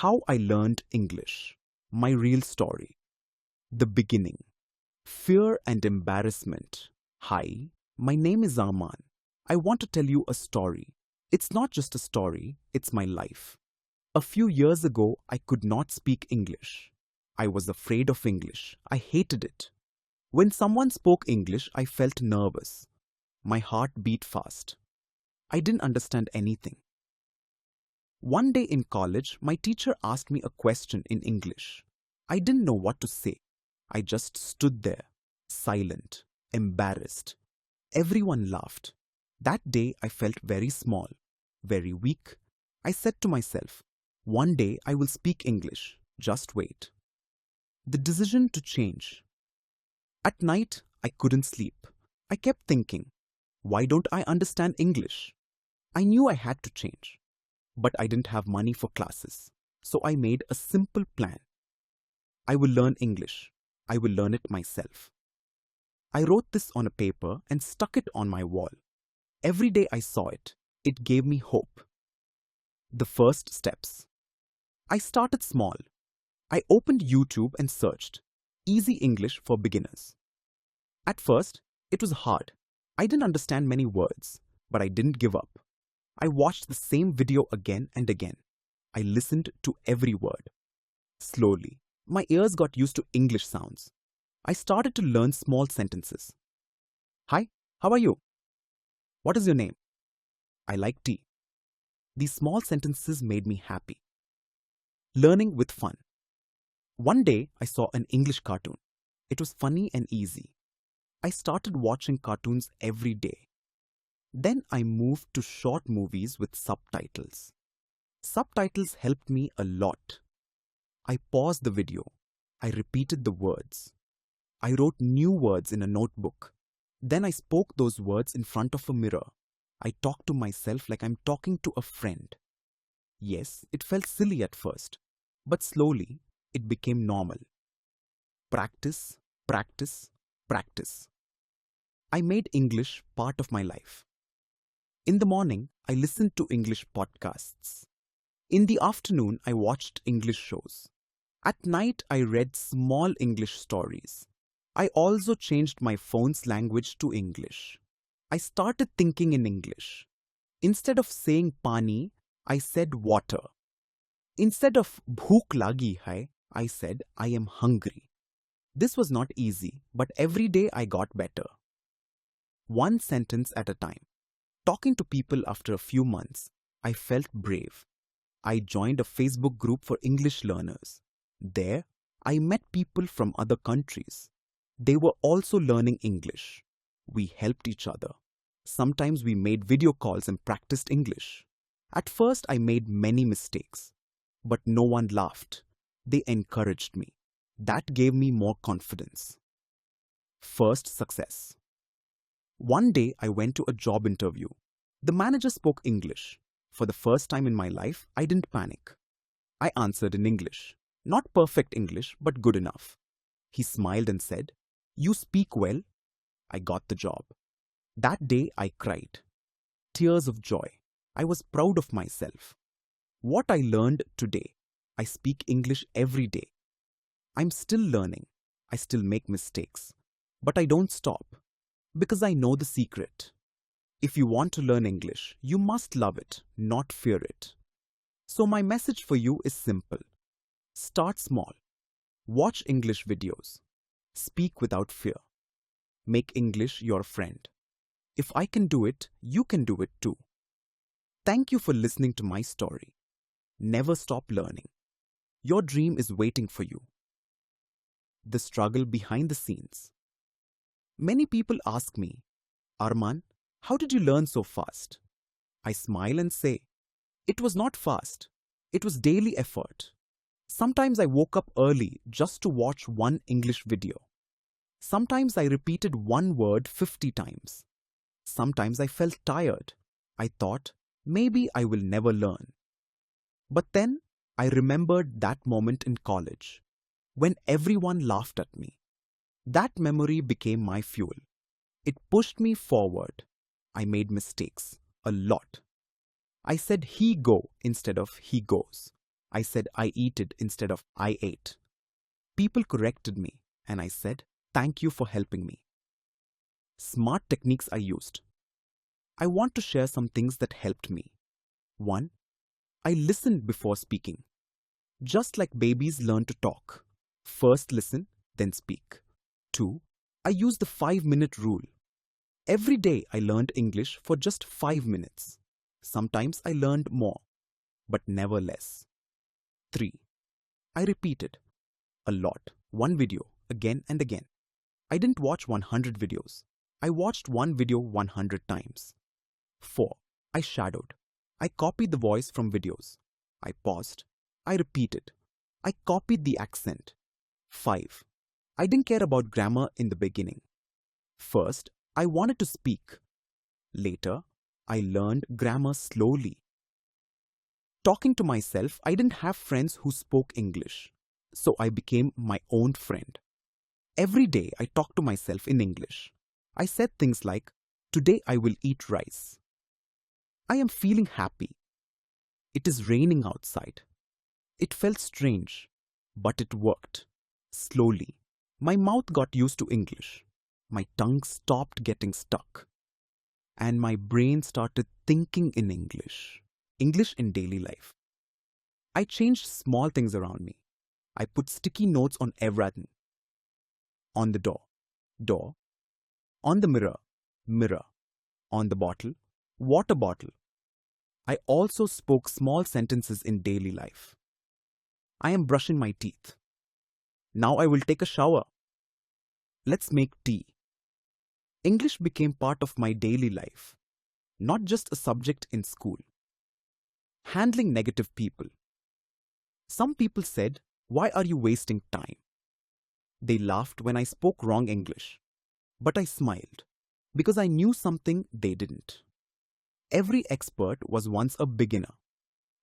How I learned English. My real story. The beginning. Fear and embarrassment. Hi, my name is Arman. I want to tell you a story. It's not just a story, it's my life. A few years ago, I could not speak English. I was afraid of English. I hated it. When someone spoke English, I felt nervous. My heart beat fast. I didn't understand anything. One day in college, my teacher asked me a question in English. I didn't know what to say. I just stood there, silent, embarrassed. Everyone laughed. That day I felt very small, very weak. I said to myself, one day I will speak English, just wait. The decision to change. At night, I couldn't sleep. I kept thinking, why don't I understand English? I knew I had to change. But I didn't have money for classes. So I made a simple plan. I will learn English. I will learn it myself. I wrote this on a paper and stuck it on my wall. Every day I saw it. It gave me hope. The first steps. I started small. I opened YouTube and searched Easy English for Beginners. At first, it was hard. I didn't understand many words, but I didn't give up. I watched the same video again and again. I listened to every word. Slowly, my ears got used to English sounds. I started to learn small sentences. Hi, how are you? What is your name? I like tea. These small sentences made me happy. Learning with fun. One day, I saw an English cartoon. It was funny and easy. I started watching cartoons every day. Then I moved to short movies with subtitles. Subtitles helped me a lot. I paused the video. I repeated the words. I wrote new words in a notebook. Then I spoke those words in front of a mirror. I talked to myself like I'm talking to a friend. Yes, it felt silly at first, but slowly it became normal. Practice, practice, practice. I made English part of my life. In the morning, I listened to English podcasts. In the afternoon, I watched English shows. At night, I read small English stories. I also changed my phone's language to English. I started thinking in English. Instead of saying pani, I said water. Instead of bhook lagi hai, I said I am hungry. This was not easy, but every day I got better. One sentence at a time. Talking to people after a few months, I felt brave. I joined a Facebook group for English learners. There, I met people from other countries. They were also learning English. We helped each other. Sometimes we made video calls and practiced English. At first, I made many mistakes, but no one laughed. They encouraged me. That gave me more confidence. First success. One day, I went to a job interview. The manager spoke English. For the first time in my life, I didn't panic. I answered in English. Not perfect English, but good enough. He smiled and said, "You speak well." I got the job. That day, I cried. Tears of joy. I was proud of myself. What I learned today. I speak English every day. I'm still learning. I still make mistakes. But I don't stop. Because I know the secret. If you want to learn English, you must love it, not fear it. So my message for you is simple. Start small. Watch English videos. Speak without fear. Make English your friend. If I can do it, you can do it too. Thank you for listening to my story. Never stop learning. Your dream is waiting for you. The struggle behind the scenes. Many people ask me, Arman, how did you learn so fast? I smile and say, it was not fast. It was daily effort. Sometimes I woke up early just to watch one English video. Sometimes I repeated one word 50 times. Sometimes I felt tired. I thought, maybe I will never learn. But then I remembered that moment in college, when everyone laughed at me. That memory became my fuel. It pushed me forward. I made mistakes, a lot. I said he go instead of he goes. I said I eat it instead of I ate. People corrected me and I said, thank you for helping me. Smart techniques I used. I want to share some things that helped me. 1. I listened before speaking. Just like babies learn to talk. First listen, then speak. 2. I used the 5-minute rule. Every day I learned English for just 5 minutes. Sometimes I learned more, but never less. 3. I repeated a lot, one video, again and again. I didn't watch 100 videos. I watched one video 100 times. 4. I shadowed. I copied the voice from videos. I paused. I repeated. I copied the accent. 5. I didn't care about grammar in the beginning. First, I wanted to speak. Later, I learned grammar slowly. Talking to myself, I didn't have friends who spoke English, so I became my own friend. Every day, I talked to myself in English. I said things like, today I will eat rice. I am feeling happy. It is raining outside. It felt strange, but it worked. Slowly, my mouth got used to English. My tongue stopped getting stuck. And my brain started thinking in English. English in daily life. I changed small things around me. I put sticky notes on everything. On the door, door. On the mirror, mirror. On the bottle, water bottle. I also spoke small sentences in daily life. I am brushing my teeth. Now I will take a shower. Let's make tea. English became part of my daily life, not just a subject in school. Handling negative people. Some people said, why are you wasting time? They laughed when I spoke wrong English, but I smiled because I knew something they didn't. Every expert was once a beginner.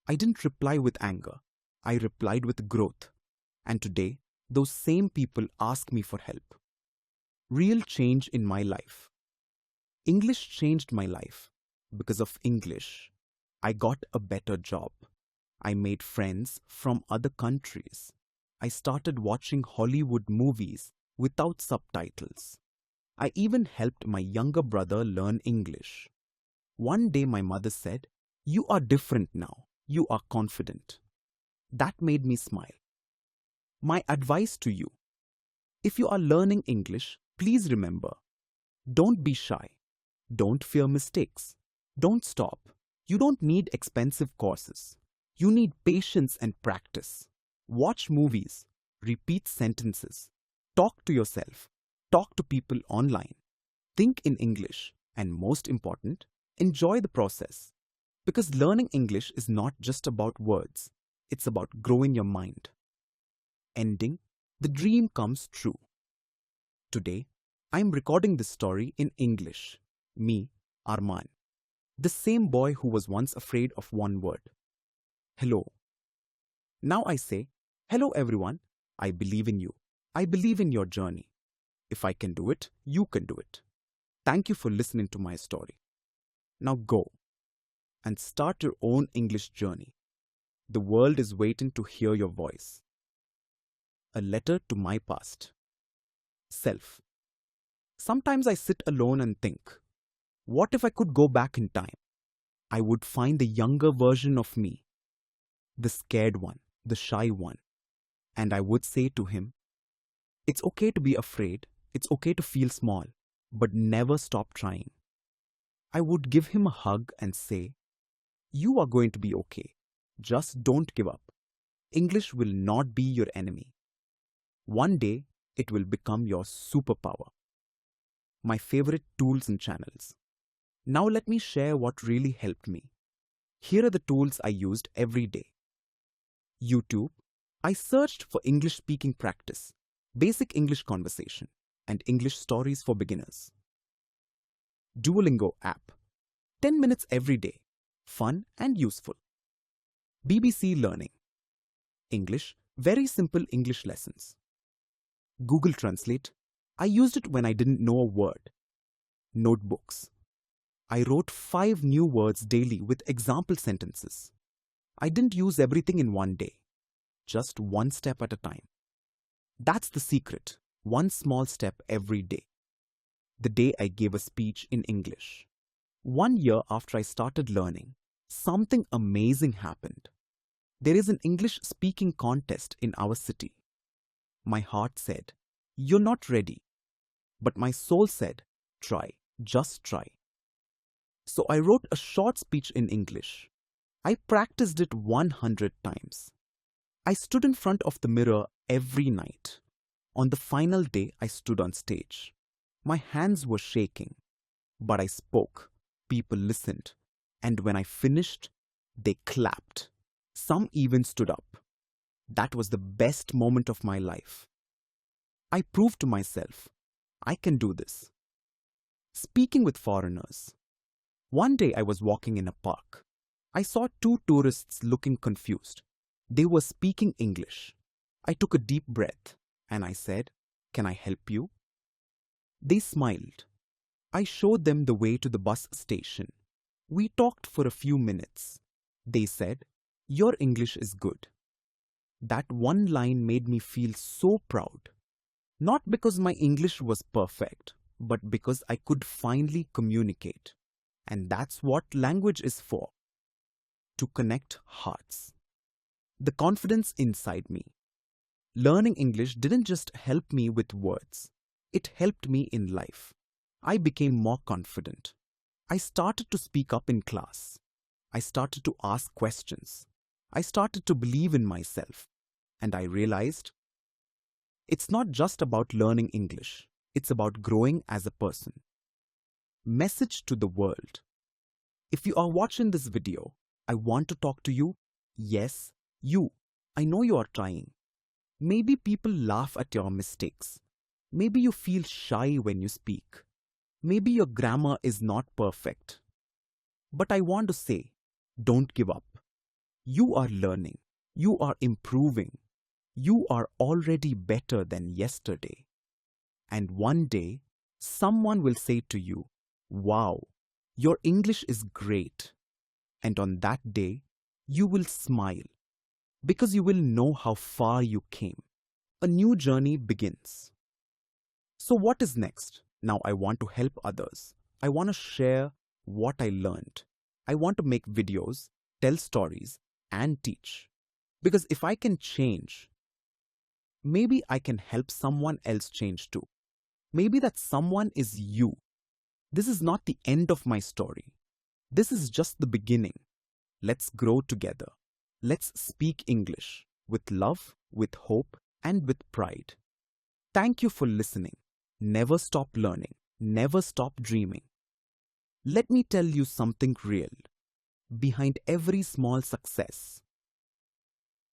I didn't reply with anger. I replied with growth. And today, those same people ask me for help. Real change in my life. English changed my life. Because of English, I got a better job. I made friends from other countries. I started watching Hollywood movies without subtitles. I even helped my younger brother learn English. One day my mother said, "You are different now. You are confident." That made me smile. My advice to you: if you are learning English, please remember, don't be shy. Don't fear mistakes. Don't stop. You don't need expensive courses. You need patience and practice. Watch movies. Repeat sentences. Talk to yourself. Talk to people online. Think in English. And most important, enjoy the process. Because learning English is not just about words. It's about growing your mind. Ending, the dream comes true. Today, I'm recording this story in English. Me, Arman. The same boy who was once afraid of one word. Hello. Now I say, hello everyone. I believe in you. I believe in your journey. If I can do it, you can do it. Thank you for listening to my story. Now go and start your own English journey. The world is waiting to hear your voice. A letter to my past. Self. Sometimes I sit alone and think, what if I could go back in time? I would find the younger version of me, the scared one, the shy one, and I would say to him, it's okay to be afraid, it's okay to feel small, but never stop trying. I would give him a hug and say, you are going to be okay. Just don't give up. English will not be your enemy. One day, it will become your superpower. My favorite tools and channels. Now let me share what really helped me. Here are the tools I used every day. YouTube. I searched for English speaking practice, basic English conversation, and English stories for beginners. Duolingo app. 10 minutes every day. Fun and useful. BBC Learning. English. Very simple English lessons. Google Translate. I used it when I didn't know a word. Notebooks. I wrote 5 new words daily with example sentences. I didn't use everything in one day, just one step at a time. That's the secret, one small step every day. The day I gave a speech in English. 1 year after I started learning, something amazing happened. There is an English speaking contest in our city. My heart said, "You're not ready." But my soul said, "Try, just try." So I wrote a short speech in English. I practiced it 100 times. I stood in front of the mirror every night. On the final day, I stood on stage. My hands were shaking, but I spoke. People listened. And when I finished, they clapped. Some even stood up. That was the best moment of my life. I proved to myself, I can do this. Speaking with foreigners. One day I was walking in a park. I saw two tourists looking confused. They were speaking English. I took a deep breath and I said, "Can I help you?" They smiled. I showed them the way to the bus station. We talked for a few minutes. They said, "Your English is good." That one line made me feel so proud. Not because my English was perfect, but because I could finally communicate. And that's what language is for. To connect hearts. The confidence inside me. Learning English didn't just help me with words. It helped me in life. I became more confident. I started to speak up in class. I started to ask questions. I started to believe in myself. And I realized it's not just about learning English. It's about growing as a person. Message to the world. If you are watching this video, I want to talk to you. Yes, you. I know you are trying. Maybe people laugh at your mistakes. Maybe you feel shy when you speak. Maybe your grammar is not perfect. But I want to say, don't give up. You are learning. You are improving. You are already better than yesterday. And one day, someone will say to you, "Wow, your English is great." And on that day, you will smile because you will know how far you came. A new journey begins. So what is next? Now I want to help others. I want to share what I learned. I want to make videos, tell stories, and teach. Because if I can change, maybe I can help someone else change too. Maybe that someone is you. This is not the end of my story. This is just the beginning. Let's grow together. Let's speak English with love, with hope, and with pride. Thank you for listening. Never stop learning. Never stop dreaming. Let me tell you something real. Behind every small success,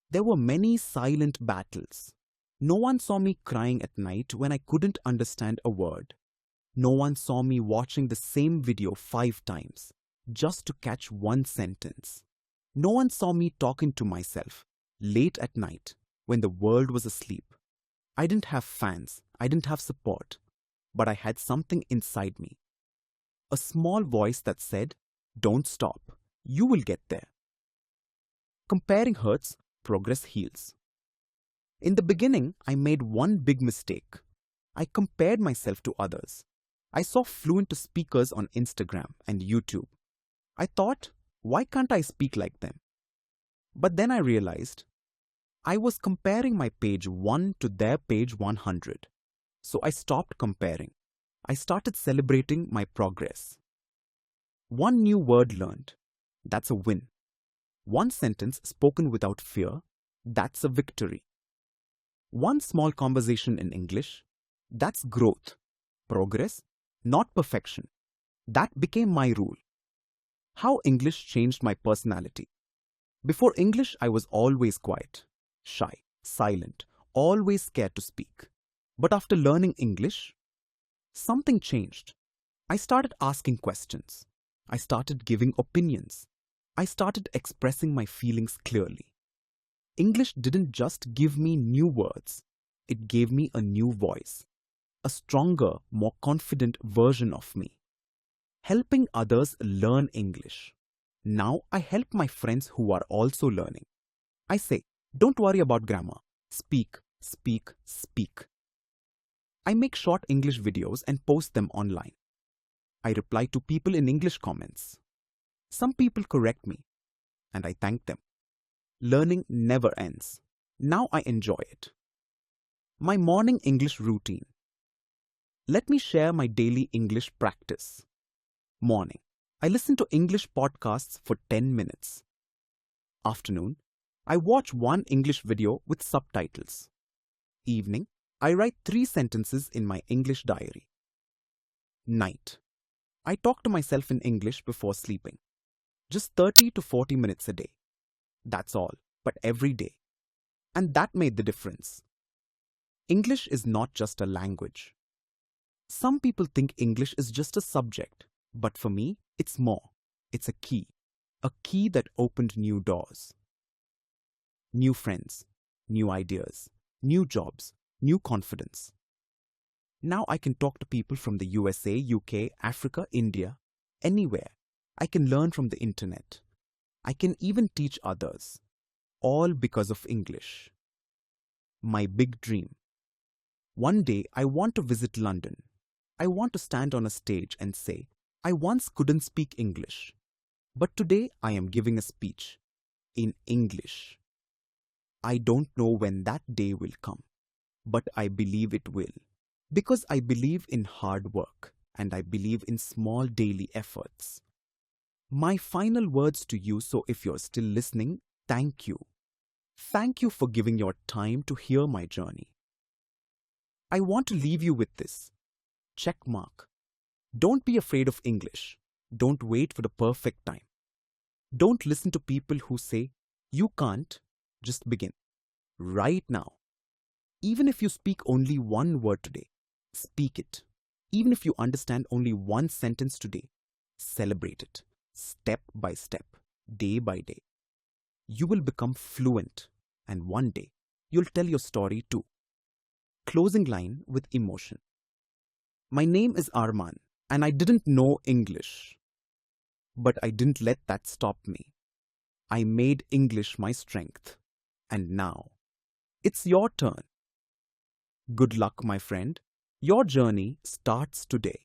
there were many silent battles. No one saw me crying at night when I couldn't understand a word. No one saw me watching the same video 5 times just to catch one sentence. No one saw me talking to myself late at night when the world was asleep. I didn't have fans, I didn't have support, but I had something inside me. A small voice that said, "Don't stop, you will get there." Comparing hurts, progress heals. In the beginning, I made one big mistake. I compared myself to others. I saw fluent speakers on Instagram and YouTube. I thought, why can't I speak like them? But then I realized I was comparing my page 1 to their page 100. So I stopped comparing. I started celebrating my progress. One new word learned. That's a win. One sentence spoken without fear. That's a victory. One small conversation in English. That's growth. Progress, not perfection. That became my rule. How English changed my personality. Before English, I was always quiet, shy, silent, always scared to speak. But after learning English, something changed. I started asking questions. I started giving opinions. I started expressing my feelings clearly. English didn't just give me new words. It gave me a new voice. A stronger, more confident version of me. Helping others learn English. Now I help my friends who are also learning. I say, don't worry about grammar. Speak, speak, speak. I make short English videos and post them online. I reply to people in English comments. Some people correct me, and I thank them. Learning never ends. Now I enjoy it. My morning English routine. Let me share my daily English practice. Morning. I listen to English podcasts for 10 minutes. Afternoon. I watch one English video with subtitles. Evening. I write 3 sentences in my English diary. Night. I talk to myself in English before sleeping. Just 30 to 40 minutes a day. That's all, but every day. And that made the difference. English is not just a language. Some people think English is just a subject, but for me, it's more. It's a key that opened new doors. New friends, new ideas, new jobs, new confidence. Now I can talk to people from the USA, UK, Africa, India, anywhere. I can learn from the internet. I can even teach others, all because of English. My big dream. One day I want to visit London. I want to stand on a stage and say, I once couldn't speak English, but today I am giving a speech in English. I don't know when that day will come, but I believe it will, because I believe in hard work and I believe in small daily efforts. My final words to you, so if you're still listening, thank you. Thank you for giving your time to hear my journey. I want to leave you with this. Check mark. Don't be afraid of English. Don't wait for the perfect time. Don't listen to people who say, you can't, just begin. Right now. Even if you speak only one word today, speak it. Even if you understand only one sentence today, celebrate it. Step by step, day by day. You will become fluent, and one day you'll tell your story too. Closing line with emotion. My name is Arman, and I didn't know English. But I didn't let that stop me. I made English my strength. And now, it's your turn. Good luck, my friend. Your journey starts today.